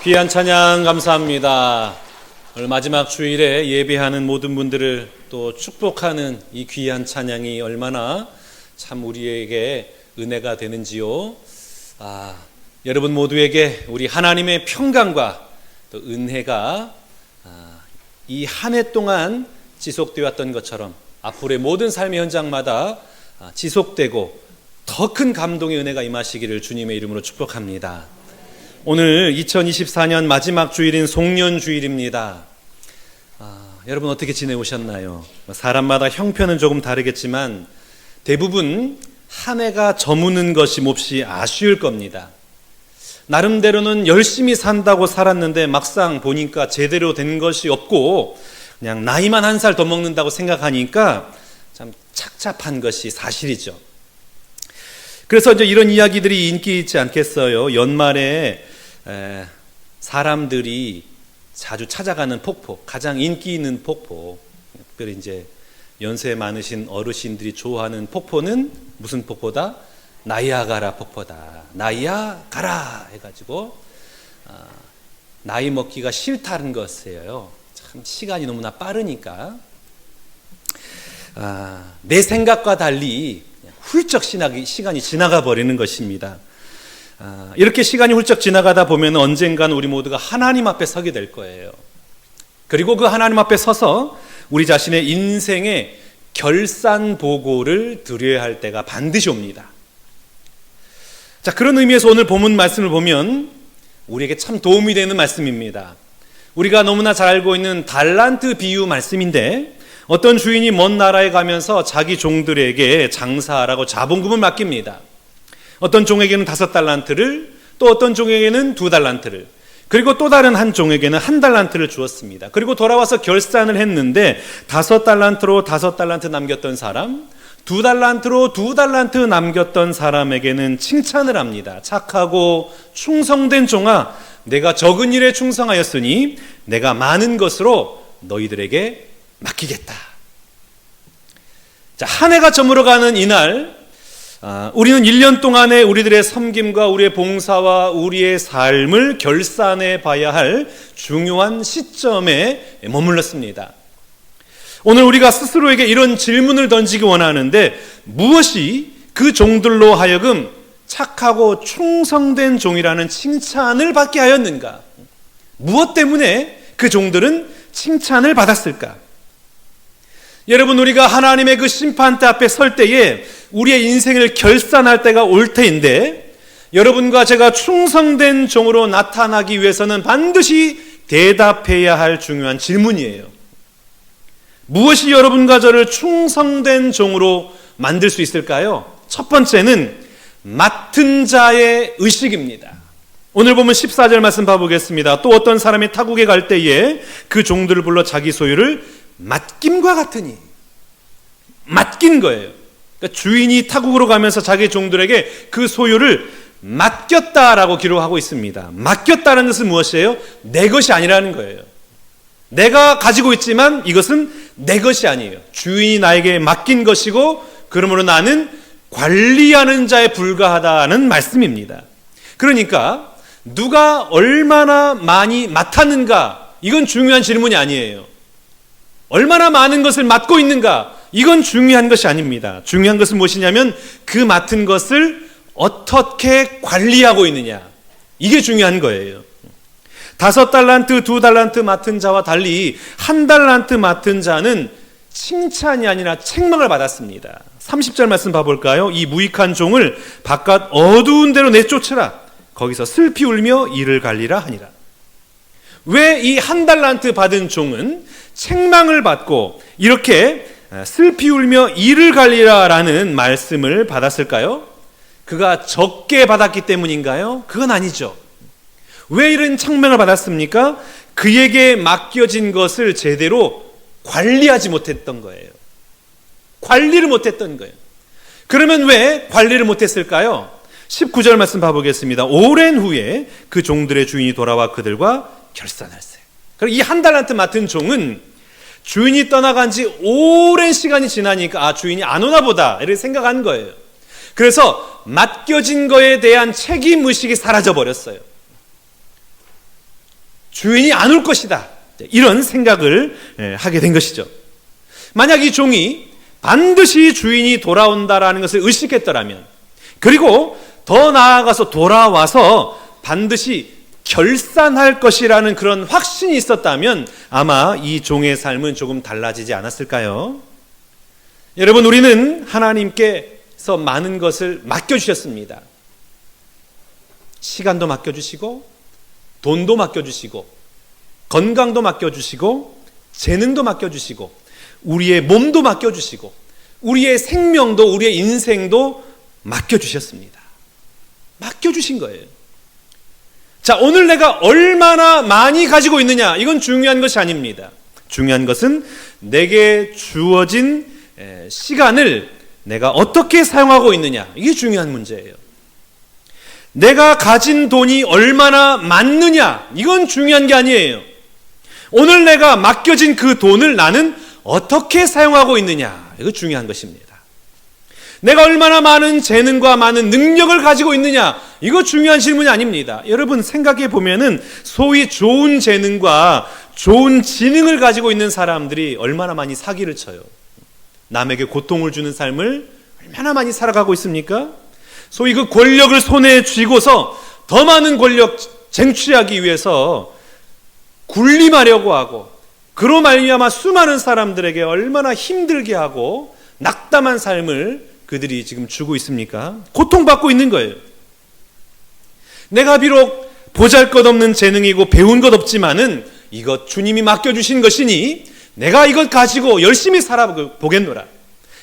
귀한 찬양 감사합니다. 오늘 마지막 주일에 예배하는 모든 분들을 또 축복하는 이 귀한 찬양이 얼마나 참 우리에게 은혜가 되는지요. 여러분 모두에게 우리 하나님의 평강과 또 은혜가 이 한 해 동안 지속되었던 것처럼 앞으로의 모든 삶의 현장마다 지속되고 더 큰 감동의 은혜가 임하시기를 주님의 이름으로 축복합니다. 오늘 2024년 마지막 주일인 송년주일입니다. 여러분 어떻게 지내오셨나요? 사람마다 형편은 조금 다르겠지만 대부분 한 해가 저무는 것이 몹시 아쉬울 겁니다. 나름대로는 열심히 산다고 살았는데 막상 보니까 제대로 된 것이 없고 그냥 나이만 한 살 더 먹는다고 생각하니까 참 착잡한 것이 사실이죠. 그래서 이제 이런 이야기들이 인기 있지 않겠어요? 연말에 사람들이 자주 찾아가는 폭포, 가장 인기 있는 폭포, 특별히 이제 연세 많으신 어르신들이 좋아하는 폭포는 무슨 폭포다? 나이아가라 폭포다. 나이아가라 해가지고 나이 먹기가 싫다는 것이에요. 참 시간이 너무나 빠르니까 내 생각과 달리 훌쩍 시간이 지나가 버리는 것입니다. 이렇게 시간이 훌쩍 지나가다 보면 언젠가는 우리 모두가 하나님 앞에 서게 될 거예요. 그리고 그 하나님 앞에 서서 우리 자신의 인생의 결산보고를 드려야 할 때가 반드시 옵니다. 자, 그런 의미에서 오늘 본문 말씀을 보면 우리에게 참 도움이 되는 말씀입니다. 우리가 너무나 잘 알고 있는 달란트 비유 말씀인데 어떤 주인이 먼 나라에 가면서 자기 종들에게 장사하라고 자본금을 맡깁니다. 어떤 종에게는 5달란트를, 또 어떤 종에게는 2달란트를, 그리고 또 다른 한 종에게는 1달란트를 주었습니다. 그리고 돌아와서 결산을 했는데 5달란트로 5달란트 남겼던 사람, 2달란트로 2달란트 남겼던 사람에게는 칭찬을 합니다. 착하고 충성된 종아, 내가 적은 일에 충성하였으니 내가 많은 것으로 너희들에게 맡기겠다. 자, 한 해가 저물어가는 이날 우리는 1년 동안의 우리들의 섬김과 우리의 봉사와 우리의 삶을 결산해 봐야 할 중요한 시점에 머물렀습니다. 오늘 우리가 스스로에게 이런 질문을 던지기 원하는데 무엇이 그 종들로 하여금 착하고 충성된 종이라는 칭찬을 받게 하였는가? 무엇 때문에 그 종들은 칭찬을 받았을까? 여러분, 우리가 하나님의 그 심판대 앞에 설 때에 우리의 인생을 결산할 때가 올 테인데 여러분과 제가 충성된 종으로 나타나기 위해서는 반드시 대답해야 할 중요한 질문이에요. 무엇이 여러분과 저를 충성된 종으로 만들 수 있을까요? 첫 번째는 맡은 자의 의식입니다. 오늘 보면 14절 말씀 봐보겠습니다. 또 어떤 사람이 타국에 갈 때에 그 종들을 불러 자기 소유를 맡김과 같으니, 맡긴 거예요. 그러니까 주인이 타국으로 가면서 자기 종들에게 그 소유를 맡겼다라고 기록하고 있습니다. 맡겼다는 것은 무엇이에요? 내 것이 아니라는 거예요. 내가 가지고 있지만 이것은 내 것이 아니에요. 주인이 나에게 맡긴 것이고 그러므로 나는 관리하는 자에 불과하다는 말씀입니다. 그러니까 누가 얼마나 많이 맡았는가, 이건 중요한 질문이 아니에요. 얼마나 많은 것을 맡고 있는가, 이건 중요한 것이 아닙니다. 중요한 것은 무엇이냐면 그 맡은 것을 어떻게 관리하고 있느냐, 이게 중요한 거예요. 5달란트, 2달란트 맡은 자와 달리 1달란트 맡은 자는 칭찬이 아니라 책망을 받았습니다. 30절 말씀 봐볼까요? 이 무익한 종을 바깥 어두운 데로 내쫓으라. 거기서 슬피 울며 이를 갈리라 하니라. 왜 이 1달란트 받은 종은 책망을 받고 이렇게 슬피 울며 이를 갈리라라는 말씀을 받았을까요? 그가 적게 받았기 때문인가요? 그건 아니죠. 왜 이런 책망을 받았습니까? 그에게 맡겨진 것을 제대로 관리하지 못했던 거예요. 관리를 못했던 거예요. 그러면 왜 관리를 못했을까요? 19절 말씀 봐보겠습니다. 오랜 후에 그 종들의 주인이 돌아와 그들과 결산할세. 그리고 이 1달란트 맡은 종은 주인이 떠나간 지 오랜 시간이 지나니까 주인이 안 오나 보다 이렇게 생각한 거예요. 그래서 맡겨진 거에 대한 책임의식이 사라져 버렸어요. 주인이 안 올 것이다. 이런 생각을 하게 된 것이죠. 만약 이 종이 반드시 주인이 돌아온다라는 것을 의식했더라면, 그리고 더 나아가서 돌아와서 반드시 결산할 것이라는 그런 확신이 있었다면 아마 이 종의 삶은 조금 달라지지 않았을까요? 여러분, 우리는 하나님께서 많은 것을 맡겨주셨습니다. 시간도 맡겨주시고, 돈도 맡겨주시고, 건강도 맡겨주시고, 재능도 맡겨주시고, 우리의 몸도 맡겨주시고, 우리의 생명도, 우리의 인생도 맡겨주셨습니다. 맡겨주신 거예요. 자, 오늘 내가 얼마나 많이 가지고 있느냐, 이건 중요한 것이 아닙니다. 중요한 것은 내게 주어진 시간을 내가 어떻게 사용하고 있느냐, 이게 중요한 문제예요. 내가 가진 돈이 얼마나 많느냐, 이건 중요한 게 아니에요. 오늘 내가 맡겨진 그 돈을 나는 어떻게 사용하고 있느냐, 이거 중요한 것입니다. 내가 얼마나 많은 재능과 많은 능력을 가지고 있느냐, 이거 중요한 질문이 아닙니다. 여러분, 생각해 보면은 소위 좋은 재능과 좋은 지능을 가지고 있는 사람들이 얼마나 많이 사기를 쳐요. 남에게 고통을 주는 삶을 얼마나 많이 살아가고 있습니까? 소위 그 권력을 손에 쥐고서 더 많은 권력 쟁취하기 위해서 군림하려고 하고, 그로 말미암아 수많은 사람들에게 얼마나 힘들게 하고 낙담한 삶을 그들이 지금 주고 있습니까? 고통받고 있는 거예요. 내가 비록 보잘것없는 재능이고 배운 것 없지만은 이것 주님이 맡겨주신 것이니 내가 이것 가지고 열심히 살아보겠노라.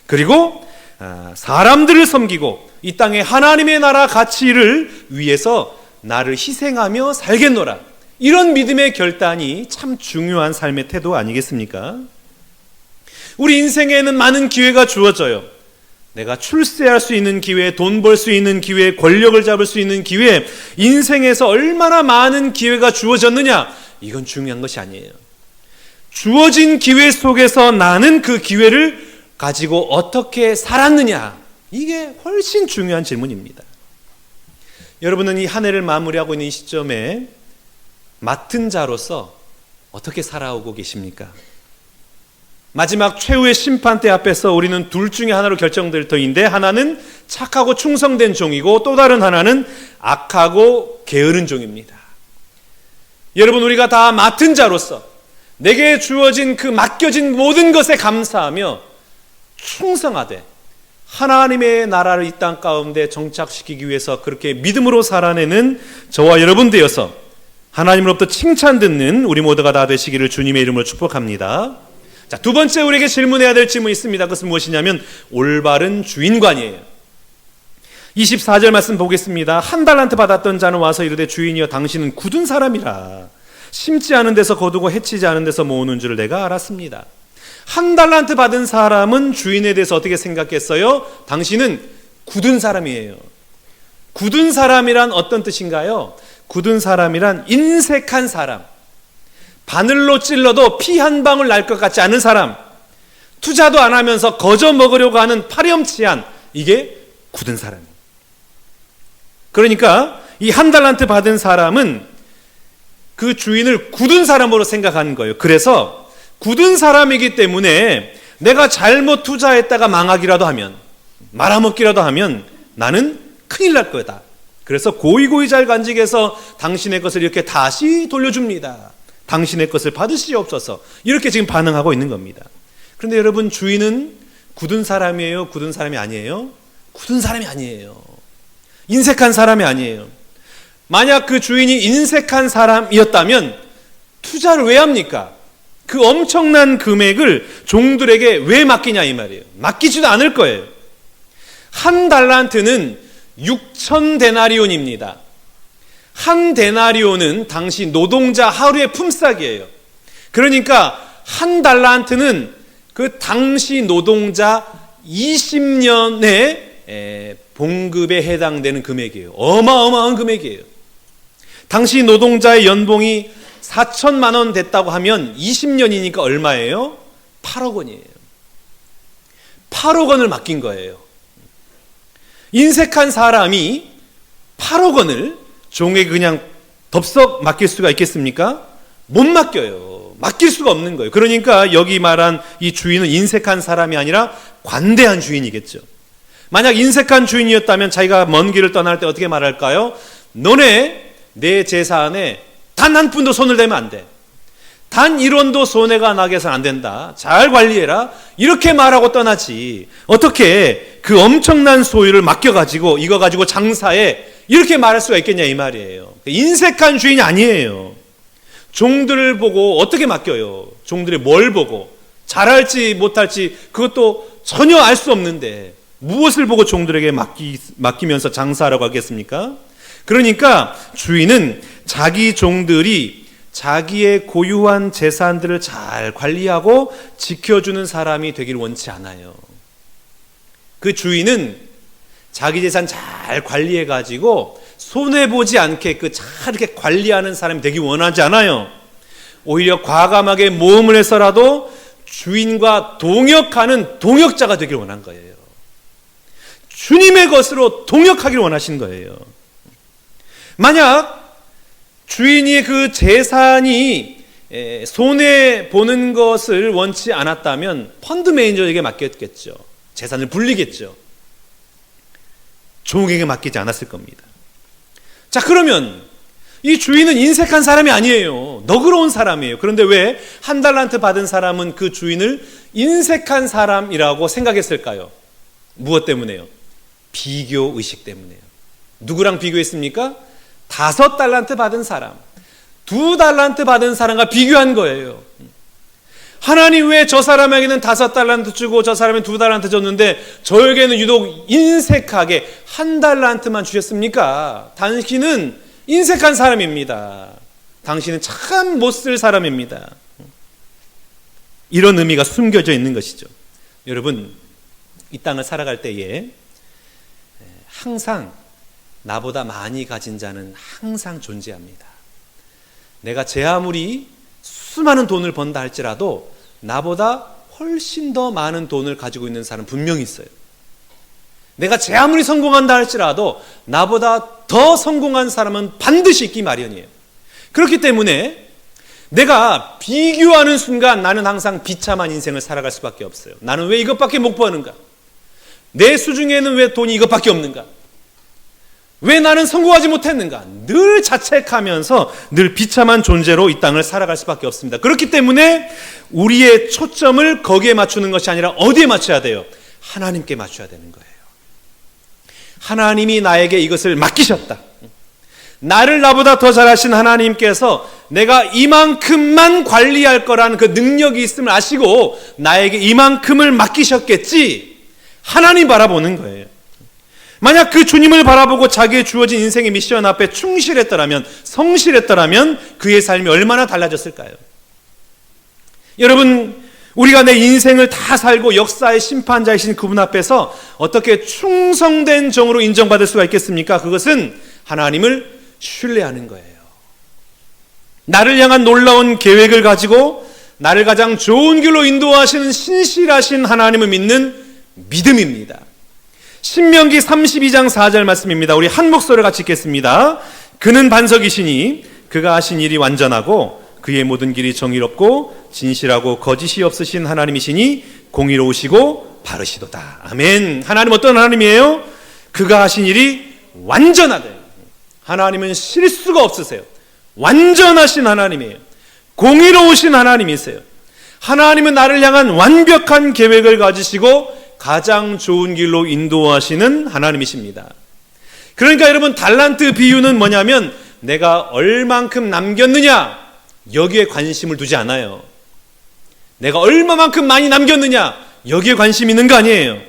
그리고 사람들을 섬기고 이 땅에 하나님의 나라 가치를 위해서 나를 희생하며 살겠노라. 이런 믿음의 결단이 참 중요한 삶의 태도 아니겠습니까? 우리 인생에는 많은 기회가 주어져요. 내가 출세할 수 있는 기회, 돈 벌 수 있는 기회, 권력을 잡을 수 있는 기회, 인생에서 얼마나 많은 기회가 주어졌느냐, 이건 중요한 것이 아니에요. 주어진 기회 속에서 나는 그 기회를 가지고 어떻게 살았느냐, 이게 훨씬 중요한 질문입니다. 여러분은 이 한 해를 마무리하고 있는 이 시점에 맡은 자로서 어떻게 살아오고 계십니까? 마지막 최후의 심판대 앞에서 우리는 둘 중에 하나로 결정될 터인데, 하나는 착하고 충성된 종이고 또 다른 하나는 악하고 게으른 종입니다. 여러분, 우리가 다 맡은 자로서 내게 주어진 그 맡겨진 모든 것에 감사하며 충성하되 하나님의 나라를 이 땅 가운데 정착시키기 위해서 그렇게 믿음으로 살아내는 저와 여러분 되어서 하나님으로부터 칭찬 듣는 우리 모두가 다 되시기를 주님의 이름으로 축복합니다. 자, 두 번째 우리에게 질문해야 될 질문이 있습니다. 그것은 무엇이냐면 올바른 주인관이에요. 24절 말씀 보겠습니다. 한 달란트 받았던 자는 와서 이르되 주인이여 당신은 굳은 사람이라 심지 않은 데서 거두고 해치지 않은 데서 모으는 줄을 내가 알았습니다. 한 달란트 받은 사람은 주인에 대해서 어떻게 생각했어요? 당신은 굳은 사람이에요. 굳은 사람이란 어떤 뜻인가요? 굳은 사람이란 인색한 사람, 바늘로 찔러도 피 한 방울 날 것 같지 않은 사람, 투자도 안 하면서 거저 먹으려고 하는 파렴치한, 이게 굳은 사람이에요. 그러니까 이 한 달란트 받은 사람은 그 주인을 굳은 사람으로 생각하는 거예요. 그래서 굳은 사람이기 때문에 내가 잘못 투자했다가 망하기라도 하면, 말아먹기라도 하면 나는 큰일 날 거다. 그래서 고이고이 잘 간직해서 당신의 것을 이렇게 다시 돌려줍니다. 당신의 것을 받으시옵소서. 이렇게 지금 반응하고 있는 겁니다. 그런데 여러분, 주인은 굳은 사람이에요? 굳은 사람이 아니에요? 굳은 사람이 아니에요. 인색한 사람이 아니에요. 만약 그 주인이 인색한 사람이었다면 투자를 왜 합니까? 그 엄청난 금액을 종들에게 왜 맡기냐 이 말이에요. 맡기지도 않을 거예요. 한 달란트는 6,000데나리온입니다. 한 데나리온은 당시 노동자 하루의 품삯이에요. 그러니까 한 달란트는 그 당시 노동자 20년의 봉급에 해당되는 금액이에요. 어마어마한 금액이에요. 당시 노동자의 연봉이 4천만 원 됐다고 하면 20년이니까 얼마예요? 8억 원이에요. 8억 원을 맡긴 거예요. 인색한 사람이 8억 원을 종에게 그냥 덥석 맡길 수가 있겠습니까? 못 맡겨요. 맡길 수가 없는 거예요. 그러니까 여기 말한 이 주인은 인색한 사람이 아니라 관대한 주인이겠죠. 만약 인색한 주인이었다면 자기가 먼 길을 떠날 때 어떻게 말할까요? 너네 내 재산에 단 한 푼도 손을 대면 안 돼. 단 1원도 손해가 나게 해서는 안 된다. 잘 관리해라. 이렇게 말하고 떠나지. 어떻게 그 엄청난 소유를 맡겨가지고 이거 가지고 장사해 이렇게 말할 수가 있겠냐 이 말이에요. 인색한 주인이 아니에요. 종들을 보고 어떻게 맡겨요? 종들이 뭘 보고 잘할지 못할지 그것도 전혀 알 수 없는데 무엇을 보고 종들에게 맡기면서 장사하라고 하겠습니까? 그러니까 주인은 자기 종들이 자기의 고유한 재산들을 잘 관리하고 지켜주는 사람이 되길 원치 않아요. 그 주인은 자기 재산 잘 관리해가지고 손해보지 않게 잘 이렇게 관리하는 사람이 되길 원하지 않아요. 오히려 과감하게 모험을 해서라도 주인과 동역하는 동역자가 되길 원한 거예요. 주님의 것으로 동역하길 원하신 거예요. 만약 주인이 그 재산이 손해보는 것을 원치 않았다면 펀드 매니저에게 맡겼겠죠. 재산을 불리겠죠. 종에게 맡기지 않았을 겁니다. 자, 그러면 이 주인은 인색한 사람이 아니에요. 너그러운 사람이에요. 그런데 왜 한 달란트 받은 사람은 그 주인을 인색한 사람이라고 생각했을까요? 무엇 때문에요? 비교의식 때문에요. 누구랑 비교했습니까? 5달란트 받은 사람, 2달란트 받은 사람과 비교한 거예요. 하나님 왜 저 사람에게는 5달란트 주고 저 사람은 2달란트 줬는데 저에게는 유독 인색하게 1달란트만 주셨습니까? 당신은 인색한 사람입니다. 당신은 참 못 쓸 사람입니다. 이런 의미가 숨겨져 있는 것이죠. 여러분, 이 땅을 살아갈 때에 항상 나보다 많이 가진 자는 항상 존재합니다. 내가 제 아무리 수많은 돈을 번다 할지라도 나보다 훨씬 더 많은 돈을 가지고 있는 사람은 분명히 있어요. 내가 제 아무리 성공한다 할지라도 나보다 더 성공한 사람은 반드시 있기 마련이에요. 그렇기 때문에 내가 비교하는 순간 나는 항상 비참한 인생을 살아갈 수밖에 없어요. 나는 왜 이것밖에 못 버는가? 내 수중에는 왜 돈이 이것밖에 없는가? 왜 나는 성공하지 못했는가? 늘 자책하면서 늘 비참한 존재로 이 땅을 살아갈 수밖에 없습니다. 그렇기 때문에 우리의 초점을 거기에 맞추는 것이 아니라 어디에 맞춰야 돼요? 하나님께 맞춰야 되는 거예요. 하나님이 나에게 이것을 맡기셨다. 나를 나보다 더 잘하신 하나님께서 내가 이만큼만 관리할 거라는 그 능력이 있음을 아시고 나에게 이만큼을 맡기셨겠지. 하나님 바라보는 거예요. 만약 그 주님을 바라보고 자기의 주어진 인생의 미션 앞에 충실했더라면, 성실했더라면 그의 삶이 얼마나 달라졌을까요? 여러분, 우리가 내 인생을 다 살고 역사의 심판자이신 그분 앞에서 어떻게 충성된 종으로 인정받을 수가 있겠습니까? 그것은 하나님을 신뢰하는 거예요. 나를 향한 놀라운 계획을 가지고 나를 가장 좋은 길로 인도하시는 신실하신 하나님을 믿는 믿음입니다. 신명기 32장 4절 말씀입니다. 우리 한 목소리를 같이 읽겠습니다. 그는 반석이시니 그가 하신 일이 완전하고 그의 모든 길이 정의롭고 진실하고 거짓이 없으신 하나님이시니 공의로우시고 바르시도다. 아멘. 하나님 어떤 하나님이에요? 그가 하신 일이 완전하다. 하나님은 실수가 없으세요. 완전하신 하나님이에요. 공의로우신 하나님이세요. 하나님은 나를 향한 완벽한 계획을 가지시고 가장 좋은 길로 인도하시는 하나님이십니다. 그러니까 여러분, 달란트 비유는 뭐냐면 내가 얼만큼 남겼느냐 여기에 관심을 두지 않아요. 내가 얼마만큼 많이 남겼느냐 여기에 관심 있는 거 아니에요.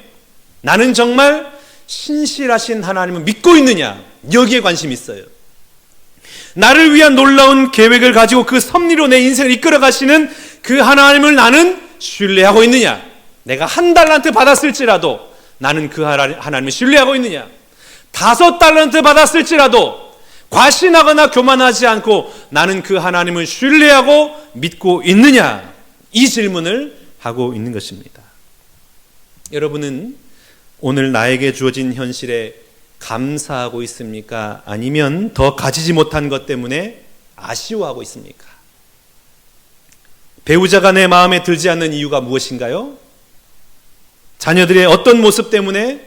나는 정말 신실하신 하나님을 믿고 있느냐 여기에 관심이 있어요. 나를 위한 놀라운 계획을 가지고 그 섭리로 내 인생을 이끌어 가시는 그 하나님을 나는 신뢰하고 있느냐. 내가 1달란트 받았을지라도 나는 그 하나님을 신뢰하고 있느냐. 5달란트 받았을지라도 과신하거나 교만하지 않고 나는 그 하나님을 신뢰하고 믿고 있느냐. 이 질문을 하고 있는 것입니다. 여러분은 오늘 나에게 주어진 현실에 감사하고 있습니까? 아니면 더 가지지 못한 것 때문에 아쉬워하고 있습니까? 배우자가 내 마음에 들지 않는 이유가 무엇인가요? 자녀들의 어떤 모습 때문에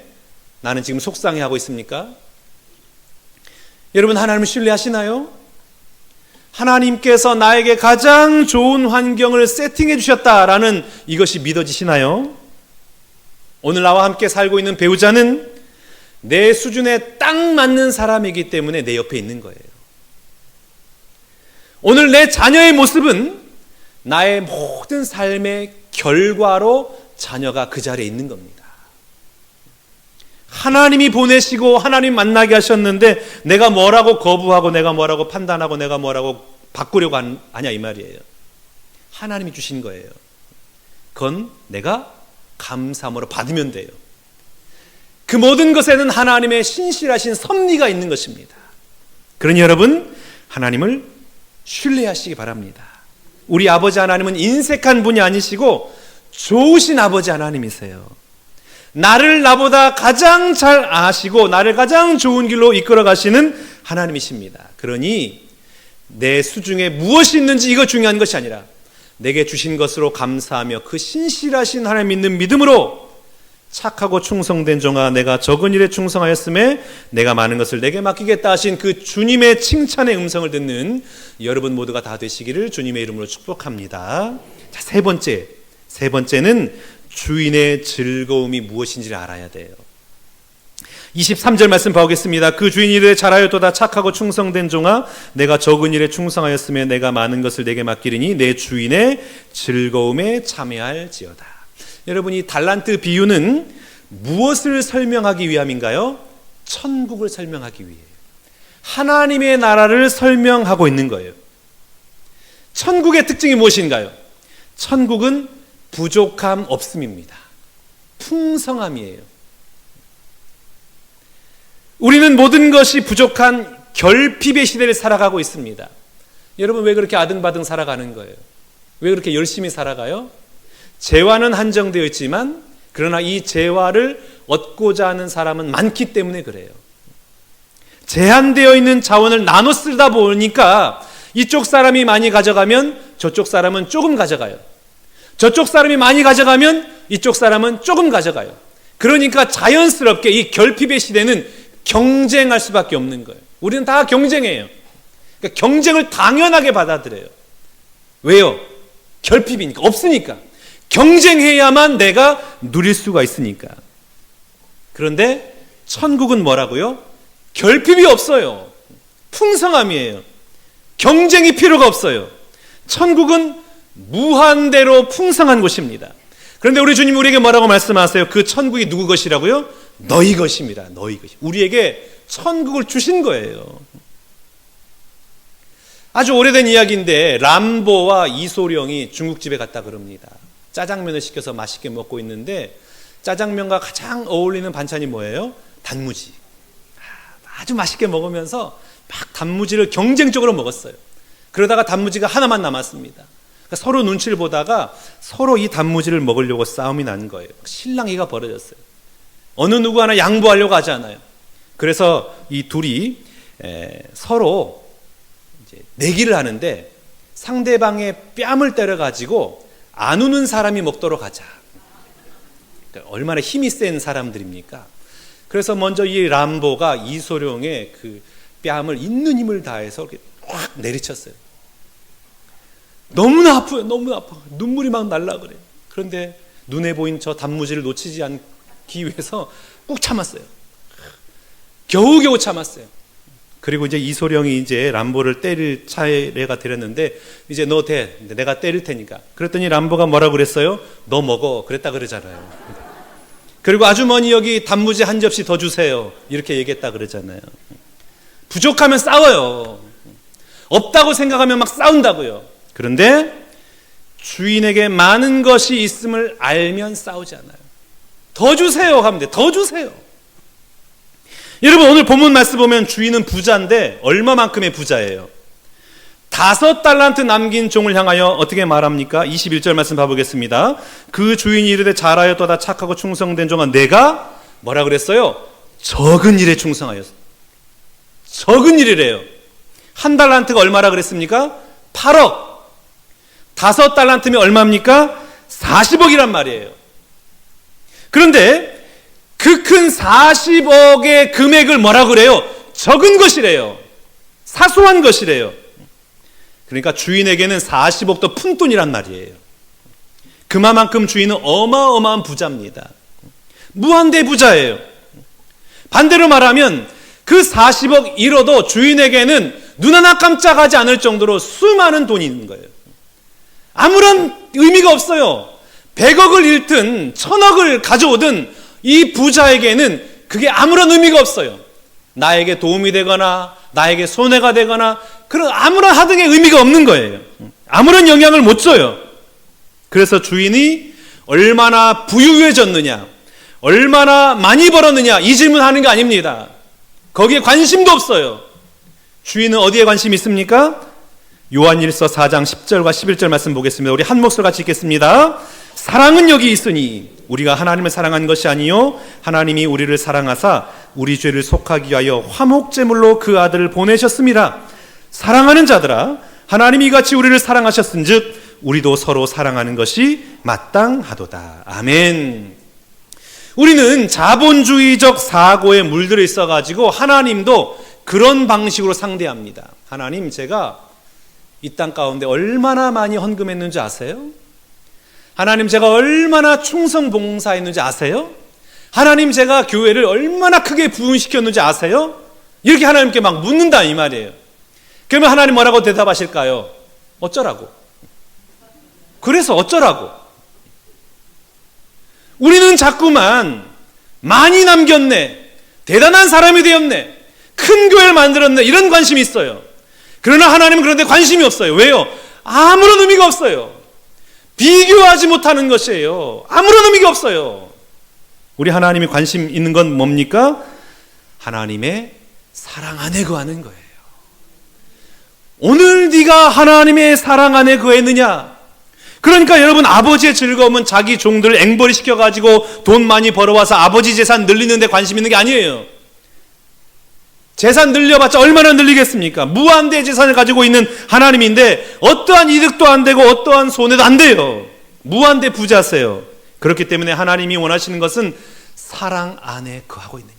나는 지금 속상해하고 있습니까? 여러분, 하나님을 신뢰하시나요? 하나님께서 나에게 가장 좋은 환경을 세팅해 주셨다라는 이것이 믿어지시나요? 오늘 나와 함께 살고 있는 배우자는 내 수준에 딱 맞는 사람이기 때문에 내 옆에 있는 거예요. 오늘 내 자녀의 모습은 나의 모든 삶의 결과로 자녀가 그 자리에 있는 겁니다. 하나님이 보내시고 하나님 만나게 하셨는데 내가 뭐라고 거부하고 내가 뭐라고 판단하고 내가 뭐라고 바꾸려고 하냐 이 말이에요. 하나님이 주신 거예요. 그건 내가 감사함으로 받으면 돼요. 그 모든 것에는 하나님의 신실하신 섭리가 있는 것입니다. 그러니 여러분, 하나님을 신뢰하시기 바랍니다. 우리 아버지 하나님은 인색한 분이 아니시고 좋으신 아버지 하나님이세요. 나를 나보다 가장 잘 아시고 나를 가장 좋은 길로 이끌어 가시는 하나님이십니다. 그러니 내 수중에 무엇이 있는지 이거 중요한 것이 아니라 내게 주신 것으로 감사하며 그 신실하신 하나님 믿는 믿음으로 착하고 충성된 종아, 내가 적은 일에 충성하였음에 내가 많은 것을 내게 맡기겠다 하신 그 주님의 칭찬의 음성을 듣는 여러분 모두가 다 되시기를 주님의 이름으로 축복합니다. 자, 세 번째는 주인의 즐거움이 무엇인지를 알아야 돼요. 23절 말씀 보겠습니다. 그 주인이 이르되 잘하였도다 착하고 충성된 종아, 내가 적은 일에 충성하였으며 내가 많은 것을 내게 맡기리니 내 주인의 즐거움에 참여할지어다. 여러분, 이 달란트 비유는 무엇을 설명하기 위함인가요? 천국을 설명하기 위해 하나님의 나라를 설명하고 있는 거예요. 천국의 특징이 무엇인가요? 천국은 부족함 없음입니다. 풍성함이에요. 우리는 모든 것이 부족한 결핍의 시대를 살아가고 있습니다. 여러분, 왜 그렇게 아등바등 살아가는 거예요? 왜 그렇게 열심히 살아가요? 재화는 한정되어 있지만 그러나 이 재화를 얻고자 하는 사람은 많기 때문에 그래요. 제한되어 있는 자원을 나눠 쓰다 보니까 이쪽 사람이 많이 가져가면 저쪽 사람은 조금 가져가요. 저쪽 사람이 많이 가져가면 이쪽 사람은 조금 가져가요. 그러니까 자연스럽게 이 결핍의 시대는 경쟁할 수밖에 없는 거예요. 우리는 다 경쟁해요. 그러니까 경쟁을 당연하게 받아들여요. 왜요? 결핍이니까, 없으니까. 경쟁해야만 내가 누릴 수가 있으니까. 그런데 천국은 뭐라고요? 결핍이 없어요. 풍성함이에요. 경쟁이 필요가 없어요. 천국은 무한대로 풍성한 곳입니다. 그런데 우리 주님 우리에게 뭐라고 말씀하세요? 그 천국이 누구 것이라고요? 너희 것입니다. 너희 것. 우리에게 천국을 주신 거예요. 아주 오래된 이야기인데 람보와 이소룡이 중국집에 갔다 그럽니다. 짜장면을 시켜서 맛있게 먹고 있는데 짜장면과 가장 어울리는 반찬이 뭐예요? 단무지. 아주 맛있게 먹으면서 막 단무지를 경쟁적으로 먹었어요. 그러다가 단무지가 하나만 남았습니다. 그러니까 서로 눈치를 보다가 서로 이 단무지를 먹으려고 싸움이 난 거예요. 실랑이가 벌어졌어요. 어느 누구 하나 양보하려고 하지 않아요. 그래서 이 둘이 서로 이제 내기를 하는데 상대방의 뺨을 때려가지고 안 우는 사람이 먹도록 하자. 그러니까 얼마나 힘이 센 사람들입니까? 그래서 먼저 이 람보가 이소룡의 그 뺨을 있는 힘을 다해서 이렇게 확 내리쳤어요. 너무나 아파요. 너무나 아파. 눈물이 막 날라 그래요. 그런데 눈에 보인 저 단무지를 놓치지 않기 위해서 꾹 참았어요. 겨우겨우 참았어요. 그리고 이제 이소룡이 이제 람보를 때릴 차례가 되렸는데 이제 너 돼. 내가 때릴 테니까. 그랬더니 람보가 뭐라고 그랬어요? 너 먹어. 그랬다 그러잖아요. 그리고 아주머니 여기 단무지 한 접시 더 주세요. 이렇게 얘기했다 그러잖아요. 부족하면 싸워요. 없다고 생각하면 막 싸운다고요. 그런데 주인에게 많은 것이 있음을 알면 싸우지 않아요. 더 주세요 하면 돼. 더 주세요. 여러분, 오늘 본문 말씀 보면 주인은 부자인데 얼마만큼의 부자예요? 5달란트 남긴 종을 향하여 어떻게 말합니까? 21절 말씀 봐보겠습니다. 그 주인이 이르되 잘하였도다 착하고 충성된 종아, 내가 뭐라 그랬어요? 적은 일에 충성하였어. 적은 일이래요. 1달란트가 얼마라 그랬습니까? 8억. 5달란트면 얼마입니까? 40억이란 말이에요. 그런데 그 큰 40억의 금액을 뭐라 그래요? 적은 것이래요. 사소한 것이래요. 그러니까 주인에게는 40억도 푼돈이란 말이에요. 그만큼 주인은 어마어마한 부자입니다. 무한대 부자예요. 반대로 말하면 그 40억 잃어도 주인에게는 눈 하나 깜짝하지 않을 정도로 수많은 돈이 있는 거예요. 아무런 의미가 없어요. 100억을 잃든 1000억을 가져오든 이 부자에게는 그게 아무런 의미가 없어요. 나에게 도움이 되거나 나에게 손해가 되거나 그런 아무런 하등의 의미가 없는 거예요. 아무런 영향을 못 줘요. 그래서 주인이 얼마나 부유해졌느냐, 얼마나 많이 벌었느냐 이 질문하는 게 아닙니다. 거기에 관심도 없어요. 주인은 어디에 관심이 있습니까? 요한일서 4장 10절과 11절 말씀 보겠습니다. 우리 한 목소리 같이 읽겠습니다. 사랑은 여기 있으니 우리가 하나님을 사랑한 것이 아니요 하나님이 우리를 사랑하사 우리 죄를 속하기 위하여 화목제물로 그 아들을 보내셨습니다. 사랑하는 자들아, 하나님이 이같이 우리를 사랑하셨은즉 우리도 서로 사랑하는 것이 마땅하도다. 아멘. 우리는 자본주의적 사고에 물들어 있어가지고 하나님도 그런 방식으로 상대합니다. 하나님, 제가 이 땅 가운데 얼마나 많이 헌금했는지 아세요? 하나님, 제가 얼마나 충성 봉사했는지 아세요? 하나님, 제가 교회를 얼마나 크게 부흥시켰는지 아세요? 이렇게 하나님께 막 묻는다 이 말이에요. 그러면 하나님 뭐라고 대답하실까요? 어쩌라고? 그래서 어쩌라고? 우리는 자꾸만 많이 남겼네, 대단한 사람이 되었네, 큰 교회를 만들었네 이런 관심이 있어요. 그러나 하나님은 그런데 관심이 없어요. 왜요? 아무런 의미가 없어요. 비교하지 못하는 것이에요. 아무런 의미가 없어요. 우리 하나님이 관심 있는 건 뭡니까? 하나님의 사랑 안에 거하는 거예요. 오늘 네가 하나님의 사랑 안에 거했느냐? 그러니까 여러분, 아버지의 즐거움은 자기 종들을 앵벌이 시켜가지고 돈 많이 벌어와서 아버지 재산 늘리는 데 관심 있는 게 아니에요. 재산 늘려봤자 얼마나 늘리겠습니까? 무한대의 재산을 가지고 있는 하나님인데 어떠한 이득도 안 되고 어떠한 손해도 안 돼요. 무한대 부자세요. 그렇기 때문에 하나님이 원하시는 것은 사랑 안에 거하고 있느냐.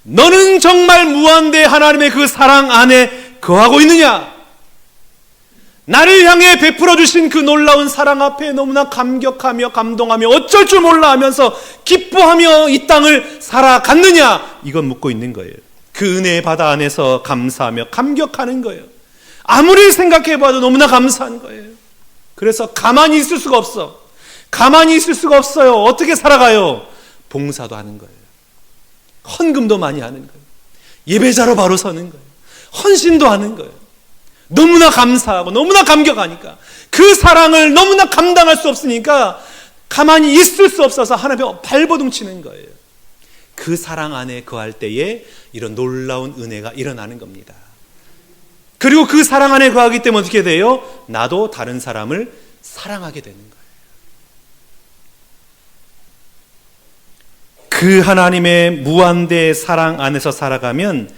너는 정말 무한대 하나님의 그 사랑 안에 거하고 있느냐? 나를 향해 베풀어 주신 그 놀라운 사랑 앞에 너무나 감격하며 감동하며 어쩔 줄 몰라 하면서 기뻐하며 이 땅을 살아갔느냐? 이건 묻고 있는 거예요. 그 은혜의 바다 안에서 감사하며 감격하는 거예요. 아무리 생각해봐도 너무나 감사한 거예요. 그래서 가만히 있을 수가 없어. 가만히 있을 수가 없어요. 어떻게 살아가요? 봉사도 하는 거예요. 헌금도 많이 하는 거예요. 예배자로 바로 서는 거예요. 헌신도 하는 거예요. 너무나 감사하고 너무나 감격하니까, 그 사랑을 너무나 감당할 수 없으니까 가만히 있을 수 없어서 하나님의 발버둥 치는 거예요. 그 사랑 안에 거할 때에 이런 놀라운 은혜가 일어나는 겁니다. 그리고 그 사랑 안에 거하기 때문에 어떻게 돼요? 나도 다른 사람을 사랑하게 되는 거예요. 그 하나님의 무한대의 사랑 안에서 살아가면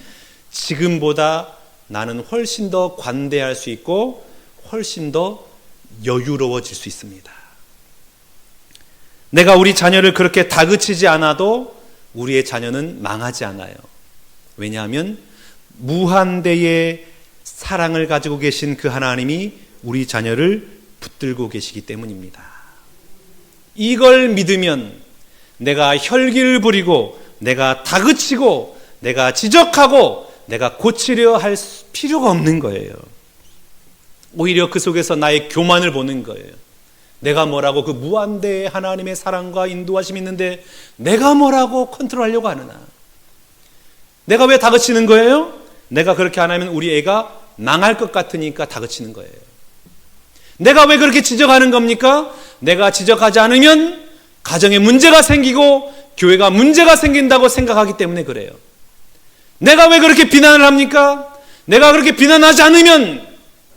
지금보다 나는 훨씬 더 관대할 수 있고 훨씬 더 여유로워질 수 있습니다. 내가 우리 자녀를 그렇게 다그치지 않아도 우리의 자녀는 망하지 않아요. 왜냐하면 무한대의 사랑을 가지고 계신 그 하나님이 우리 자녀를 붙들고 계시기 때문입니다. 이걸 믿으면 내가 혈기를 부리고 내가 다그치고 내가 지적하고 내가 고치려 할 필요가 없는 거예요. 오히려 그 속에서 나의 교만을 보는 거예요. 내가 뭐라고 그 무한대의 하나님의 사랑과 인도하심이 있는데 내가 뭐라고 컨트롤하려고 하느냐. 내가 왜 다그치는 거예요? 내가 그렇게 안 하면 우리 애가 망할 것 같으니까 다그치는 거예요. 내가 왜 그렇게 지적하는 겁니까? 내가 지적하지 않으면 가정에 문제가 생기고 교회가 문제가 생긴다고 생각하기 때문에 그래요. 내가 왜 그렇게 비난을 합니까? 내가 그렇게 비난하지 않으면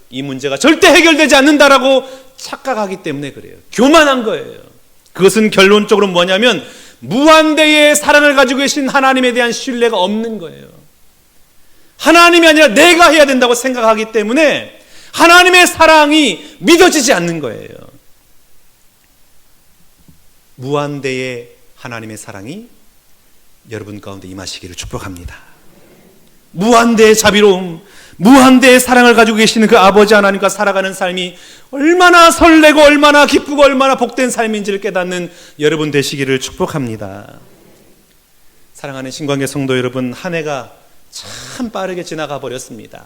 이 문제가 절대 해결되지 않는다라고 착각하기 때문에 그래요. 교만한 거예요. 그것은 결론적으로 뭐냐면 무한대의 사랑을 가지고 계신 하나님에 대한 신뢰가 없는 거예요. 하나님이 아니라 내가 해야 된다고 생각하기 때문에 하나님의 사랑이 믿어지지 않는 거예요. 무한대의 하나님의 사랑이 여러분 가운데 임하시기를 축복합니다. 무한대의 자비로움, 무한대의 사랑을 가지고 계시는 그 아버지 하나님과 살아가는 삶이 얼마나 설레고 얼마나 기쁘고 얼마나 복된 삶인지를 깨닫는 여러분 되시기를 축복합니다. 사랑하는 신관계 성도 여러분, 한 해가 참 빠르게 지나가 버렸습니다.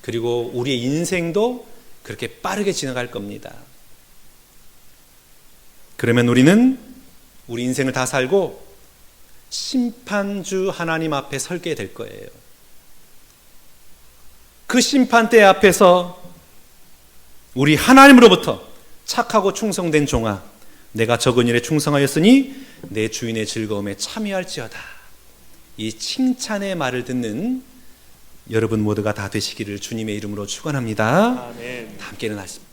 그리고 우리의 인생도 그렇게 빠르게 지나갈 겁니다. 그러면 우리는 우리 인생을 다 살고 심판주 하나님 앞에 설게 될 거예요. 그 심판대 앞에서 우리 하나님으로부터 착하고 충성된 종아, 내가 적은 일에 충성하였으니 내 주인의 즐거움에 참여할지어다. 이 칭찬의 말을 듣는 여러분 모두가 다 되시기를 주님의 이름으로 축원합니다. 아멘. 함께 일어나십시오.